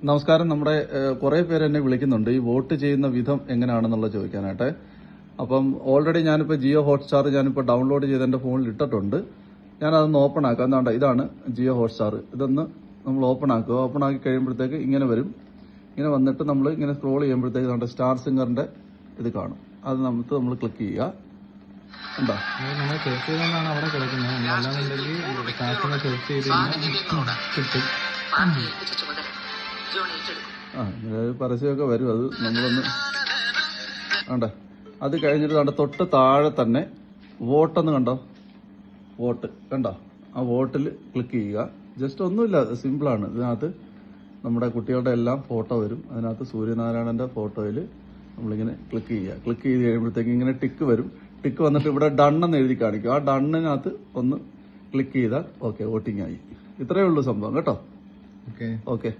നമസ്കാരം. നമ്മുടെ കുറെ പേര് എന്നെ വിളിക്കുന്നുണ്ട് ഈ വോട്ട് ചെയ്യുന്ന വിധം എങ്ങനെയാണെന്നുള്ള ചോദിക്കാനായിട്ട്. അപ്പം ഓൾറെഡി ഞാനിപ്പോൾ ജിയോ ഹോട്ട്സ്റ്റാർ ഞാനിപ്പോൾ ഡൗൺലോഡ് ചെയ്ത് എൻ്റെ ഫോണിൽ ഇട്ടിട്ടുണ്ട്. ഞാനതൊന്ന് ഓപ്പൺ ആക്കാം. എന്താണ്ട് ഇതാണ് ജിയോ ഹോട്ട്സ്റ്റാർ. ഇതൊന്ന് നമ്മൾ ഓപ്പൺ ആക്കുക. ഓപ്പൺ ആക്കി കഴിയുമ്പോഴത്തേക്ക് ഇങ്ങനെ വരും. ഇങ്ങനെ വന്നിട്ട് നമ്മൾ ഇങ്ങനെ സ്ക്രോൾ ചെയ്യുമ്പോഴത്തേക്ക് നമ്മുടെ സ്റ്റാർ സിംഗറിന്റെ ഇത് കാണും. അത് നമ്മൾ ക്ലിക്ക് ചെയ്യുക. ഉണ്ടോ? നമ്മൾ സെർച്ച് ചെയ്താണ് അവിടെ കിടക്കുന്നത്. അല്ലാന്നുണ്ടെങ്കിൽ സെർച്ച് ചെയ്ത് കിട്ടും. പരസ്യമൊക്കെ വരും. അത് നമ്മളൊന്ന് വേണ്ട. അത് കഴിഞ്ഞിട്ട് തൊട്ട് താഴെ തന്നെ വോട്ടെന്ന് കണ്ടോ, വോട്ട് കണ്ടോ, ആ വോട്ടിൽ ക്ലിക്ക് ചെയ്യുക. ജസ്റ്റ് ഒന്നുമില്ല, സിമ്പിളാണ്. ഇതിനകത്ത് നമ്മുടെ കുട്ടികളുടെ എല്ലാം ഫോട്ടോ വരും. അതിനകത്ത് സൂര്യനാരായണന്റെ ഫോട്ടോയിൽ നമ്മളിങ്ങനെ ക്ലിക്ക് ചെയ്യുക. ക്ലിക്ക് ചെയ്ത് കഴിയുമ്പോഴത്തേക്ക് ഇങ്ങനെ ടിക്ക് വരും. ടിക്ക് വന്നിട്ട് ഇവിടെ ഡൺ എന്ന് എഴുതി കാണിക്കും. ആ ഡണ്ണിനകത്ത് ഒന്ന് ക്ലിക്ക് ചെയ്താൽ ഓക്കെ, വോട്ടിംഗ് ആയി. ഇത്രയേ ഉള്ളൂ സംഭവം കേട്ടോ. ഓക്കെ. ഓക്കെ.